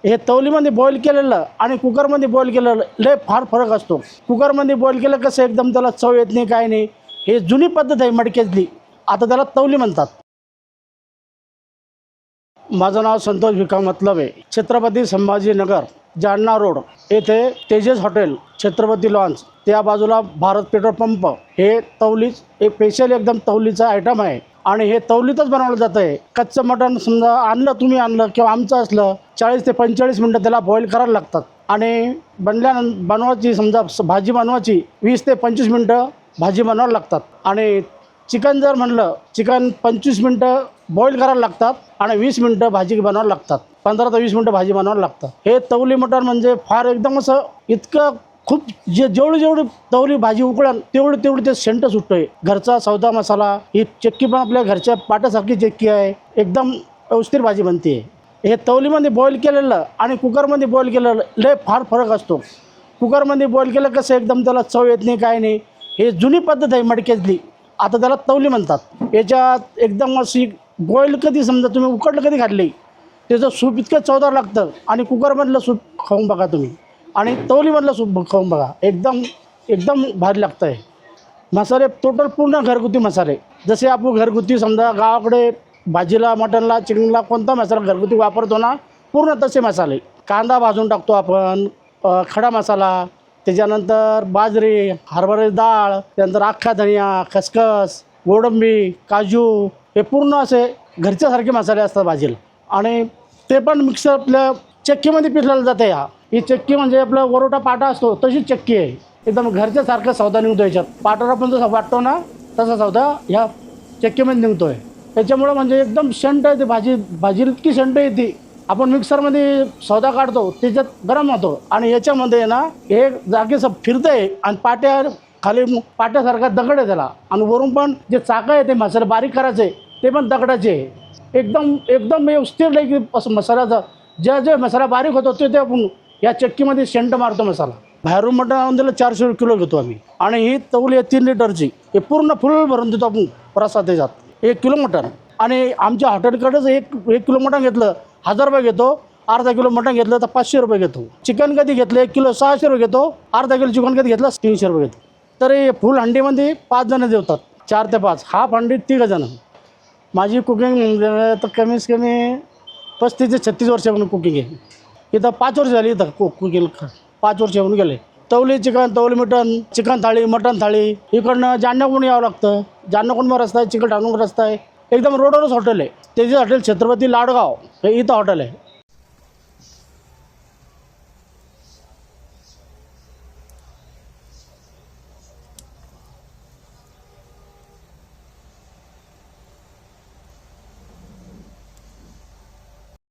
हे तवलीमध्ये बॉईल केलेलं आणि कुकरमध्ये बॉईल केलेलं लय फार फरक असतो। कुकरमध्ये बॉईल केलं कसं एकदम त्याला चव येत नाही, काय नाही। हे जुनी पद्धत आहे मडक्यातली, आता त्याला तवली म्हणतात। माझं नाव संतोष भिका मतलब आहे। छत्रपती संभाजीनगर जालना रोड येथे तेजस हॉटेल, छत्रपती लॉन्स, त्या बाजूला भारत पेट्रोल पंप, हे तवलीच एक स्पेशल एकदम तवलीचा आयटम आहे आणि हे तवलीतच बनवलं जातं आहे। कच्चं मटण समजा आणलं, तुम्ही आणलं किंवा आमचं असलं, 40 ते 45 मिनटं त्याला बॉईल करायला लागतात आणि बनवायची समजा भाजी बनवायची 20 ते 25 मिनटं भाजी बनवायला लागतात आणि चिकन जर म्हणलं, चिकन 25 मिनटं बॉईल करायला लागतात आणि 20 मिनटं भाजी बनवायला लागतात, 15 ते 20 मिनटं भाजी बनवायला लागतात। हे तवली मटण म्हणजे फार एकदम असं इतकं खूप जेवढी तवली भाजी उकळेल तेवढी ते सेंट सुटतो आहे। घरचा सौदा मसाला, ही चक्की पण आपल्या घरच्या पाट्यासारखी चक्की आहे, एकदम व्यवस्थित भाजी बनते। हे तवलीमध्ये बॉईल केलेलं आणि कुकरमध्ये बॉईल केलेलं लय फार फरक असतो। कुकरमध्ये बॉईल केलं कसं एकदम त्याला चव येत नाही, काय नाही। हे जुनी पद्धत आहे मडक्यातली, आता त्याला तवली म्हणतात। याच्यात एकदम अशी बॉईल कधी समजा तुम्ही उकडलं कधी खाल्ली, त्याचं सूप इतकं चवदार लागतं आणि कुकरमधलं सूप खाऊन बघा तुम्ही आणि तवलीमधलं सूप खाऊन बघा, एकदम भारी लागतं आहे। मसाले टोटल पूर्ण घरगुती मसाले, जसे आपण घरगुती समजा गावाकडे भाजीला, मटणला, चिकनला कोणता मसाला घरगुती वापरतो ना, पूर्ण तसे मसाले। कांदा भाजून टाकतो आपण, खडा मसाला, त्याच्यानंतर बाजरी, हरभऱ्याची डाळ, त्यानंतर अख्खा धनिया, खसखस, गोडंबी, काजू, हे पूर्ण असे घरच्यासारखे मसाले असतात भाजीला आणि ते पण मिक्सर आपल्या चक्कीमध्ये पिसलेलं जातं। ही चक्की म्हणजे आपलं वरोटा पाटा असतो तशीच चक्की आहे, एकदम घरच्यासारखं सौदा निघतो याच्यात। पाटाला पण जसा वाटतो ना तसा सौदा ह्या चक्कीमध्ये निघतो आहे। त्याच्यामुळं म्हणजे एकदम शंट आहे, ते भाजीला इतकी शंट येते। आपण मिक्सरमध्ये सौदा काढतो त्याच्यात गरम होतो आणि याच्यामध्ये ना हे जागेचं फिरतं आहे आणि खाली पाट्यासारखा दगड आहे त्याला आणि वरून पण जे चाकं आहे ते मसाले बारीक करायचे ते पण दगडाचे आहे। एकदम व्यवस्थित आहे की असं मसाल्याचा जे मसाला बारीक होतो ते आपण या चक्कीमध्ये शेंट मारतो मसाला। बाहेरून मटण आणून दिलं 400 किलो घेतो आम्ही आणि ही तवली आहे 3 लिटरची, हे पूर्ण फुल भरून देतो आपण प्रसाद त्याच्यात 1 किलो मटण। आणि आमच्या हॉटेलकडेच एक किलो मटण घेतलं 1000 रुपये घेतो, अर्धा किलो मटण घेतलं तर 500 रुपये घेतो। चिकन कधी घेतलं 1 किलो 600 रुपये घेतो, अर्धा किलो चिकन कधी घेतलं 300 रुपये घेतो। तर हे फुल हंडीमध्ये 5 जण जेवतात, 4 ते 5, हाफ हंडीत 3 जण। माझी कुकिंग म्हणजे तर कमीत कमी 35 ते 36 वर्षापासून कुकिंग आहे। इथं 5 वर्ष झाली, इथं कुकिंग 5 वर्ष होऊन गेले। तवली चिकन, तवली मटण, चिकन थाळी, मटण थाळी, इकडनं जालन्याकडून यावं लागतं, जालन्याकडून रस्ता आहे, चिकट आणून रस्ता आहे, एकदम रोडवरच हॉटेल आहे। तेजस हॉटेल, छत्रपती लाडगाव, हे इथं हॉटेल आहे।